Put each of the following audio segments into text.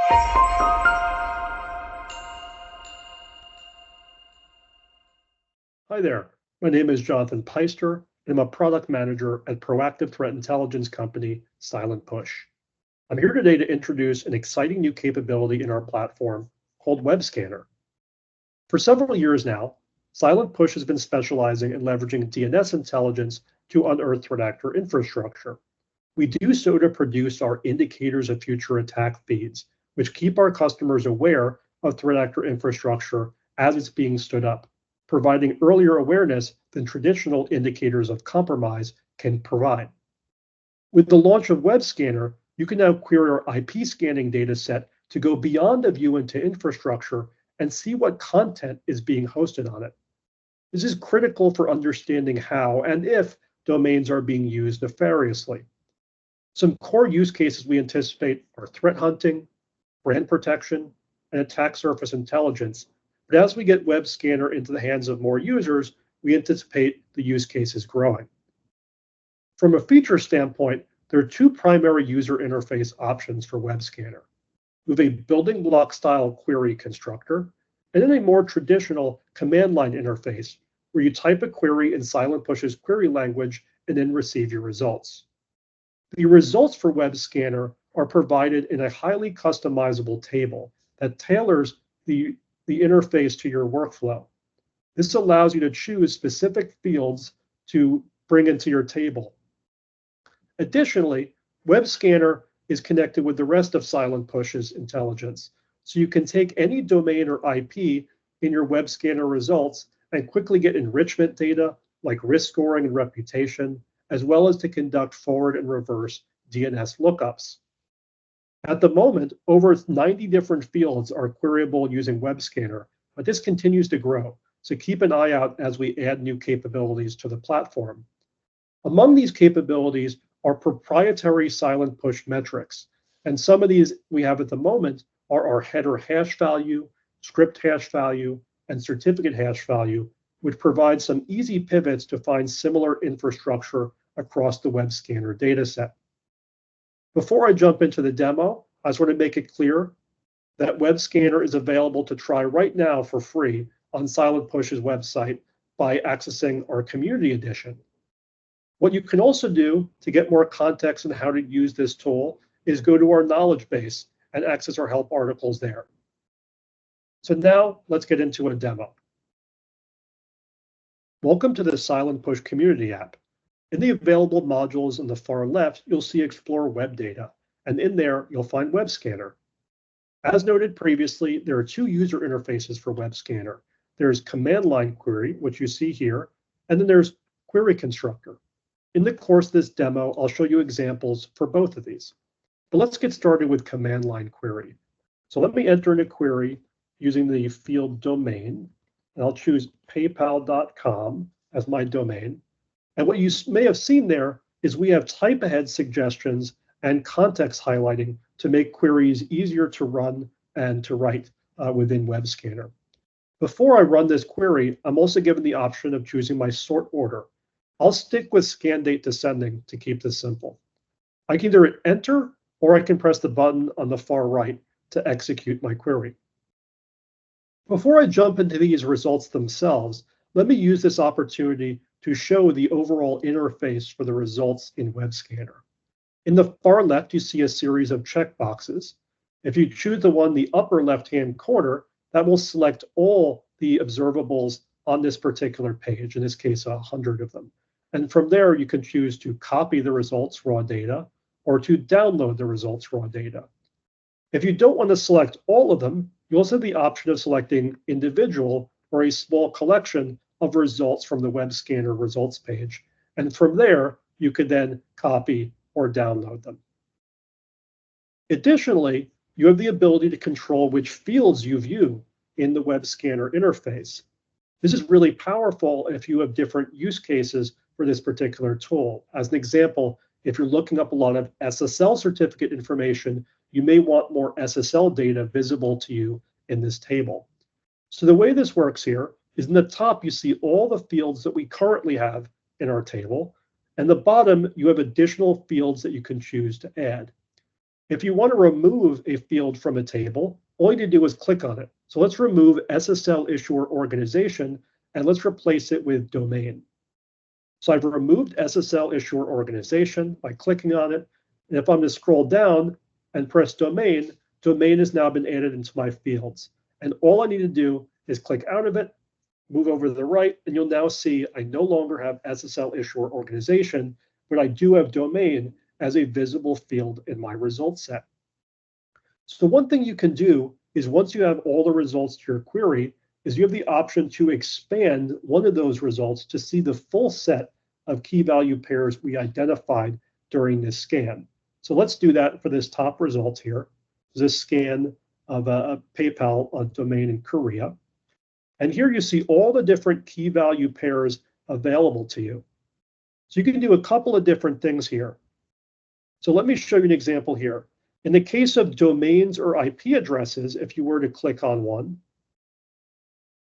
Hi there, my name is Jonathan Peyster, and I'm a product manager at proactive threat intelligence company Silent Push. I'm here today to introduce an exciting new capability in our platform called Web Scanner. For several years now, Silent Push has been specializing in leveraging DNS intelligence to unearth threat actor infrastructure. We do so to produce our indicators of future attack feeds, which keep our customers aware of threat actor infrastructure as it's being stood up, providing earlier awareness than traditional indicators of compromise can provide. With the launch of Web Scanner, you can now query our IP scanning data set to go beyond a view into infrastructure and see what content is being hosted on it. This is critical for understanding how and if domains are being used nefariously. Some core use cases we anticipate are threat hunting, brand protection, and attack surface intelligence. But as we get Web Scanner into the hands of more users, we anticipate the use cases growing. From a feature standpoint, there are two primary user interface options for Web Scanner. We have a building block style query constructor, and then a more traditional command line interface where you type a query in Silent Push's query language and then receive your results. The results for Web Scanner are provided in a highly customizable table that tailors the interface to your workflow. This allows you to choose specific fields to bring into your table. Additionally, Web Scanner is connected with the rest of Silent Push's intelligence, so you can take any domain or IP in your Web Scanner results and quickly get enrichment data like risk scoring and reputation, as well as to conduct forward and reverse DNS lookups. At the moment, over 90 different fields are queryable using Web Scanner, but this continues to grow, so keep an eye out as we add new capabilities to the platform. Among these capabilities are proprietary Silent Push metrics, and some of these we have at the moment are our header hash value, script hash value, and certificate hash value, which provide some easy pivots to find similar infrastructure across the Web Scanner dataset. Before I jump into the demo, I just want to make it clear that Web Scanner is available to try right now for free on Silent Push's website by accessing our Community Edition. What you can also do to get more context on how to use this tool is go to our knowledge base and access our help articles there. So now let's get into a demo. Welcome to the Silent Push Community app. In the available modules on the far left, you'll see Explore Web Data, and in there, you'll find Web Scanner. As noted previously, there are two user interfaces for Web Scanner. There's Command Line Query, which you see here, and then there's Query Constructor. In the course of this demo, I'll show you examples for both of these. But let's get started with Command Line Query. So let me enter in a query using the field domain, and I'll choose paypal.com as my domain. And what you may have seen there is we have type ahead suggestions and context highlighting to make queries easier to run and to write within Web Scanner. Before I run this query, I'm also given the option of choosing my sort order. I'll stick with scan date descending to keep this simple. I can either hit enter or I can press the button on the far right to execute my query. Before I jump into these results themselves, let me use this opportunity to show the overall interface for the results in Web Scanner. In the far left, you see a series of checkboxes. If you choose the one in the upper left-hand corner, that will select all the observables on this particular page, in this case, 100 of them. And from there, you can choose to copy the results raw data or to download the results raw data. If you don't want to select all of them, you also have the option of selecting individual or a small collection of results from the Web Scanner results page. And from there, you could then copy or download them. Additionally, you have the ability to control which fields you view in the Web Scanner interface. This is really powerful if you have different use cases for this particular tool. As an example, if you're looking up a lot of SSL certificate information, you may want more SSL data visible to you in this table. So the way this works here is in the top, you see all the fields that we currently have in our table. And the bottom, you have additional fields that you can choose to add. If you want to remove a field from a table, all you need to do is click on it. So let's remove SSL issuer organization and let's replace it with domain. So I've removed SSL issuer organization by clicking on it. And if I'm to scroll down and press domain, domain has now been added into my fields. And all I need to do is click out of it, move over to the right, and you'll now see I no longer have SSL issuer organization, but I do have domain as a visible field in my results set. So one thing you can do is once you have all the results to your query, is you have the option to expand one of those results to see the full set of key value pairs we identified during this scan. So let's do that for this top result here. This scan of a PayPal domain in Korea. And here you see all the different key value pairs available to you. So you can do a couple of different things here. So let me show you an example here. In the case of domains or IP addresses, if you were to click on one,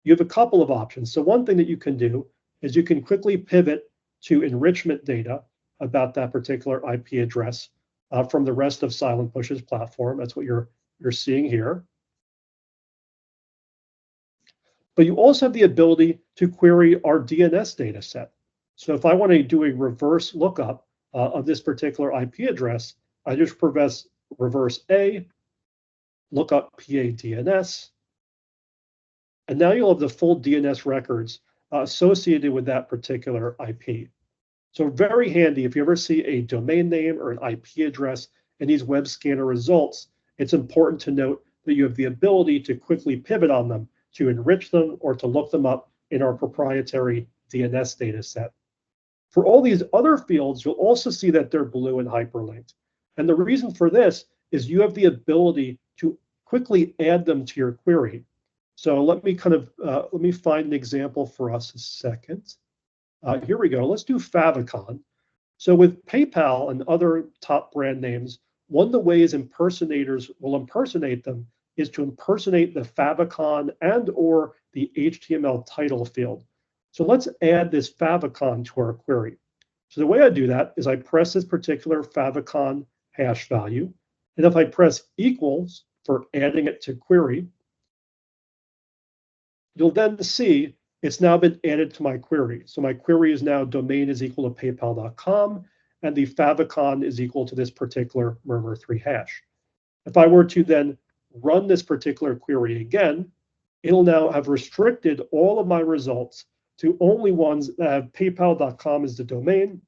you have a couple of options. So one thing that you can do is you can quickly pivot to enrichment data about that particular IP address from the rest of Silentpush's platform. That's what you're seeing here. But you also have the ability to query our DNS data set. So if I want to do a reverse lookup of this particular IP address, I just press reverse A, look up PA DNS, and now you'll have the full DNS records associated with that particular IP. So very handy if you ever see a domain name or an IP address in these web scanner results, it's important to note that you have the ability to quickly pivot on them, to enrich them, or to look them up in our proprietary DNS data set. For all these other fields, you'll also see that they're blue and hyperlinked. And the reason for this is you have the ability to quickly add them to your query. So let me find an example for us a second. Here we go. Let's do favicon. So with PayPal and other top brand names, one of the ways impersonators will impersonate them is to impersonate the favicon and or the HTML title field. So let's add this favicon to our query. So the way I do that is I press this particular favicon hash value. And if I press equals for adding it to query, you'll then see it's now been added to my query. So my query is now domain is equal to paypal.com, and the favicon is equal to this particular murmur3 hash. If I were to then run this particular query again, it'll now have restricted all of my results to only ones that have paypal.com as the domain,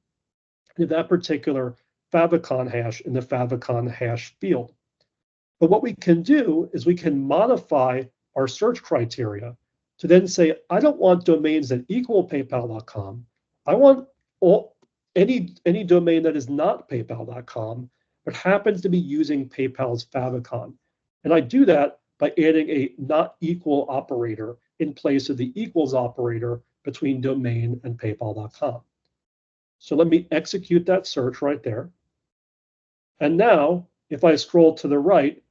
and that particular favicon hash in the favicon hash field. But what we can do is we can modify our search criteria to then say, I don't want domains that equal paypal.com. I want any domain that is not paypal.com, but happens to be using PayPal's favicon. And I do that by adding a not equal operator in place of the equals operator between domain and paypal.com. So let me execute that search right there. And now, if I scroll to the right,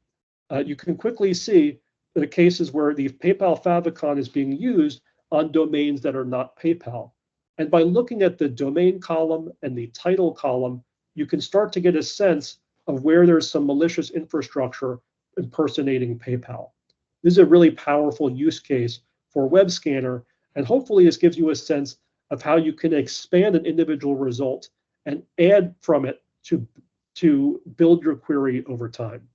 you can quickly see the cases where the PayPal favicon is being used on domains that are not PayPal. And by looking at the domain column and the title column, you can start to get a sense of where there's some malicious infrastructure impersonating PayPal. This is a really powerful use case for Web Scanner, and hopefully this gives you a sense of how you can expand an individual result and add from it to build your query over time.